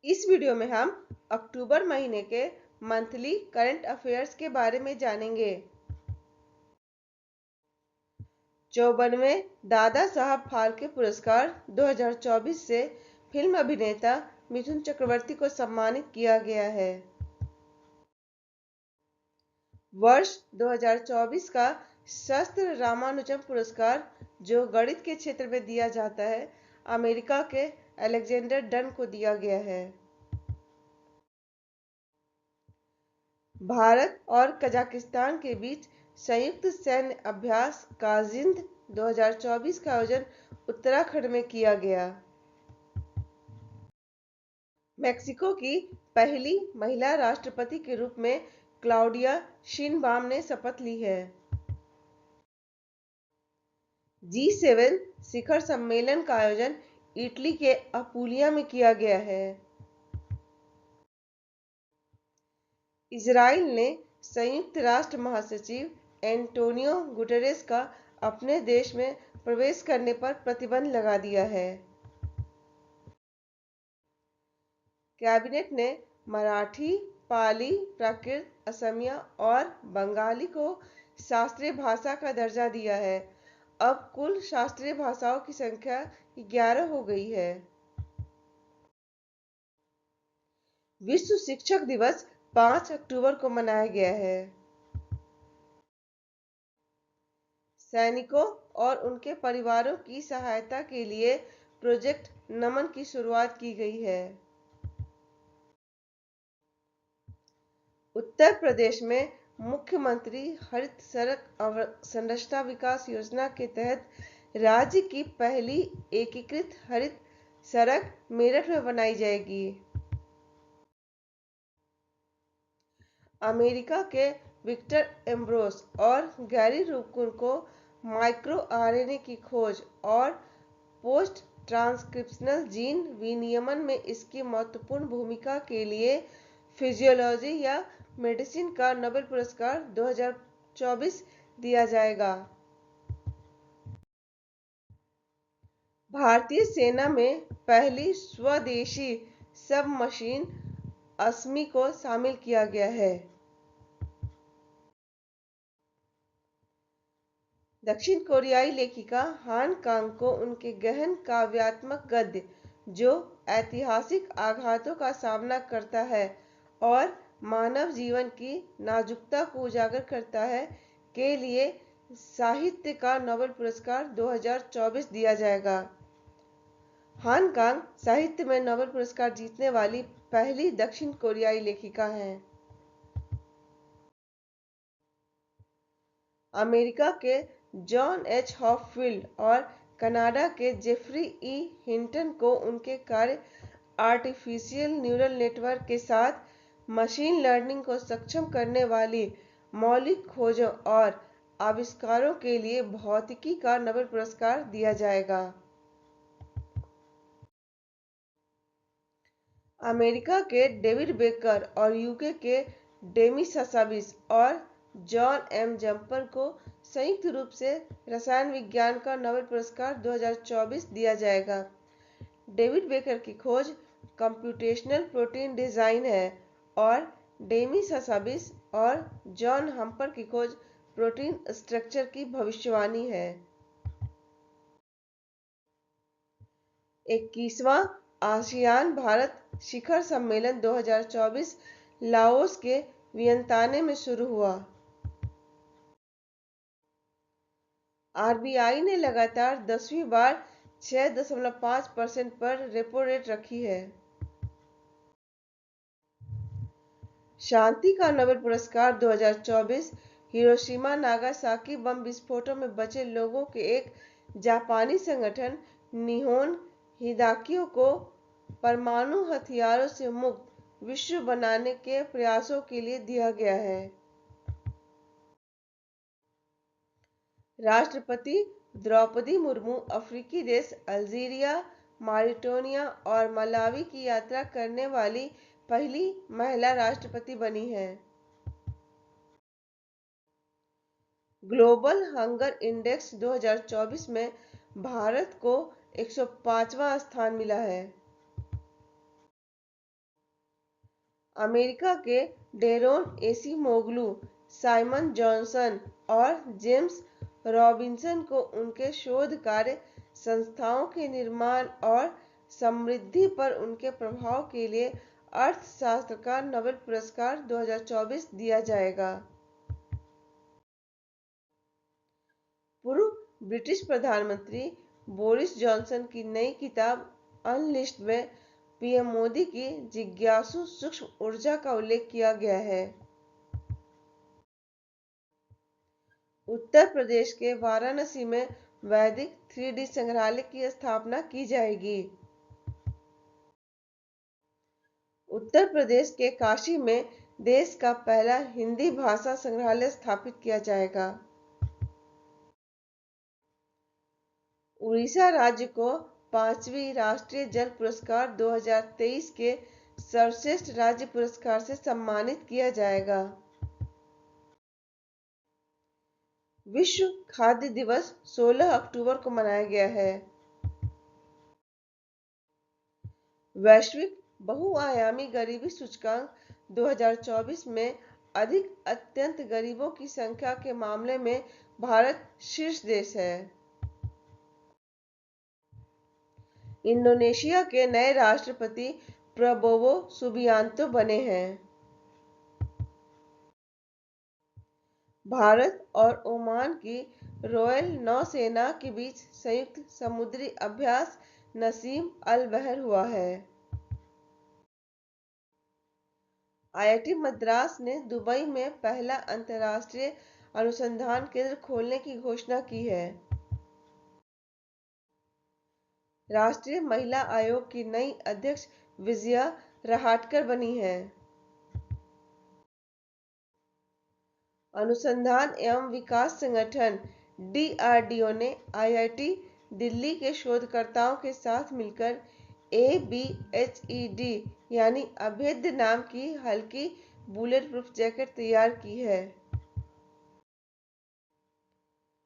इस वीडियो में हम अक्टूबर महीने के मंथली करंट अफेयर्स के बारे में जानेंगे। 54वें दादा साहब फाल्के पुरस्कार 2024 से फिल्म अभिनेता मिथुन चक्रवर्ती को सम्मानित किया गया है। वर्ष 2024 का शास्त्र रामानुजम पुरस्कार, जो गणित के क्षेत्र में दिया जाता है, अमेरिका के अलेक्जेंडर डन को दिया गया है। भारत और कजाकिस्तान के बीच संयुक्त सैन्य अभ्यास काजिंद 2024 का आयोजन उत्तराखंड में किया गया। मेक्सिको की पहली महिला राष्ट्रपति के रूप में क्लाउडिया शिनबाम ने शपथ ली है। G7 शिखर सम्मेलन का आयोजन इटली के अपुलिया में किया गया है। इजराइल ने संयुक्त राष्ट्र महासचिव एंटोनियो गुटेरेस का अपने देश में प्रवेश करने पर प्रतिबंध लगा दिया है। कैबिनेट ने मराठी, पाली, प्राकृत, असमिया और बंगाली को शास्त्रीय भाषा का दर्जा दिया है। अब कुल शास्त्रीय भाषाओं की संख्या 11 हो गई है। विश्व शिक्षक दिवस 5 अक्टूबर को मनाया गया है। सैनिकों और उनके परिवारों की सहायता के लिए प्रोजेक्ट नमन की शुरुआत की गई है। उत्तर प्रदेश में मुख्यमंत्री हरित सड़क अवसंरचना विकास योजना के तहत राज्य की पहली एकीकृत हरित सड़क मेरठ में बनाई जाएगी। अमेरिका के विक्टर एम्ब्रोस और गैरी रूकुन को माइक्रो आरएनए की खोज और पोस्ट ट्रांसक्रिप्शनल जीन विनियमन में इसकी महत्वपूर्ण भूमिका के लिए फिजियोलॉजी या मेडिसिन का नोबेल पुरस्कार 2024 दिया जाएगा। भारतीय सेना में पहली स्वदेशी सबमरीन अस्मी को शामिल किया गया है। दक्षिण कोरियाई लेखिका हान कांग को उनके गहन काव्यात्मक गद्य, जो ऐतिहासिक आघातों का सामना करता है और मानव जीवन की नाजुकता को उजागर करता है, के लिए साहित्य का नोबेल पुरस्कार 2024 दिया जाएगा। हान कांग साहित्य में नोबेल पुरस्कार जीतने वाली पहली दक्षिण कोरियाई लेखिका हैं। अमेरिका के जॉन एच हॉपफील्ड और कनाडा के जेफरी ई हिंटन को उनके कार्य आर्टिफिशियल न्यूरल नेटवर्क के साथ मशीन लर्निंग को सक्षम करने वाली मौलिक खोजों और आविष्कारों के लिए भौतिकी का नोबेल पुरस्कार दिया जाएगा। अमेरिका के डेविड बेकर और यूके के डेमी ससाबिस और जॉन एम जम्पर को संयुक्त रूप से रसायन विज्ञान का नोबेल पुरस्कार 2024 दिया जाएगा। डेविड बेकर की खोज कंप्यूटेशनल प्रोटीन डिजाइन है और डेमी ससाबिस और जॉन हम्पर की खोज प्रोटीन स्ट्रक्चर की भविष्यवाणी है। 21वां आसियान भारत शिखर सम्मेलन 2024 लाओस के वियंताने में शुरू हुआ। आरबीआई ने लगातार 10वीं बार 6.5% पर रेपो रेट रखी है। शांति का नोबेल पुरस्कार 2024 हिरोशिमा नागासाकी बम विस्फोटों में बचे लोगों के एक जापानी संगठन निहोन हिदाक्यो को परमाणु हथियारों से मुक्त विश्व बनाने के प्रयासों के लिए दिया गया है। राष्ट्रपति द्रौपदी मुर्मू अफ्रीकी देश अल्जीरिया, मॉरिटानिया और मलावी की यात्रा करने वाली पहली महिला राष्ट्रपति बनी हैं। ग्लोबल हंगर इंडेक्स 2024 में भारत को 105वां स्थान मिला है। अमेरिका के डेरोन एसीमोग्लू, साइमन जॉनसन और जेम्स रॉबिन्सन को उनके शोध कार्य, संस्थाओं के निर्माण और समृद्धि पर उनके प्रभाव के लिए अर्थशास्त्र का नोबेल पुरस्कार 2024 दिया जाएगा। पूर्व ब्रिटिश प्रधानमंत्री बोरिस जॉनसन की नई किताब अनलिस्ट में पीएम मोदी की जिज्ञासु सूक्ष्म ऊर्जा का उल्लेख किया गया है। उत्तर प्रदेश के वाराणसी में वैदिक 3D संग्रहालय की स्थापना की जाएगी। उत्तर प्रदेश के काशी में देश का पहला हिंदी भाषा संग्रहालय स्थापित किया जाएगा। उड़ीसा राज्य को 5वीं राष्ट्रीय जल पुरस्कार 2023 के सर्वश्रेष्ठ राज्य पुरस्कार से सम्मानित किया जाएगा। विश्व खाद्य दिवस 16 अक्टूबर को मनाया गया है। वैश्विक बहुआयामी गरीबी सूचकांक 2024 में अधिक अत्यंत गरीबों की संख्या के मामले में भारत शीर्ष देश है। इंडोनेशिया के नए राष्ट्रपति प्रबोवो सुबियांतो बने हैं। भारत और ओमान की रॉयल नौसेना के बीच संयुक्त समुद्री अभ्यास नसीम अल बहर हुआ है। आईआईटी मद्रास ने दुबई में पहला अंतर्राष्ट्रीय अनुसंधान केंद्र खोलने की घोषणा की है। राष्ट्रीय महिला आयोग की नई अध्यक्ष विजया रहाटकर बनी हैं। अनुसंधान एवं विकास संगठन डीआरडीओ ने आईआईटी दिल्ली के शोधकर्ताओं के साथ मिलकर ABHED यानी अभेद्य नाम की हल्की बुलेट प्रूफ जैकेट तैयार की है।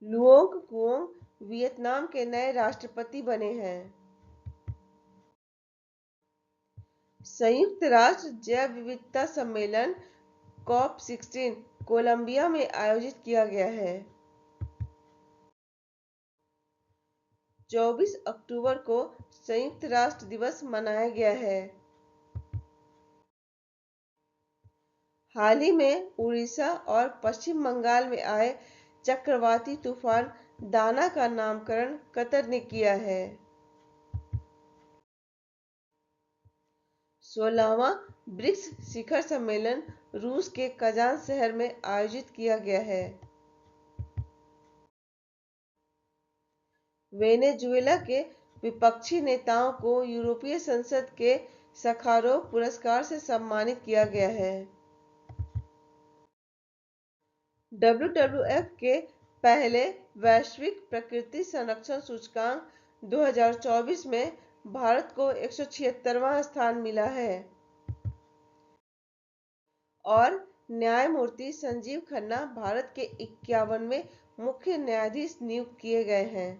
लुओंग कुओंग वियतनाम के नए राष्ट्रपति बने हैं। संयुक्त राष्ट्र जैव विविधता सम्मेलन COP16 कोलंबिया में आयोजित किया गया है। 24 अक्टूबर को संयुक्त राष्ट्र दिवस मनाया गया है। हाल ही में उड़ीसा और पश्चिम बंगाल में आए चक्रवाती तूफान दाना का नामकरण कतर ने किया है। 16वां ब्रिक्स शिखर सम्मेलन रूस के कजान शहर में आयोजित किया गया है। वेनेजुएला के विपक्षी नेताओं को यूरोपीय संसद के सखारोव पुरस्कार से सम्मानित किया गया है। WWF के पहले वैश्विक प्रकृति संरक्षण सूचकांक 2024 में भारत को 176वां स्थान मिला है और न्यायमूर्ति संजीव खन्ना भारत के 51वें मुख्य न्यायाधीश नियुक्त किए गए हैं।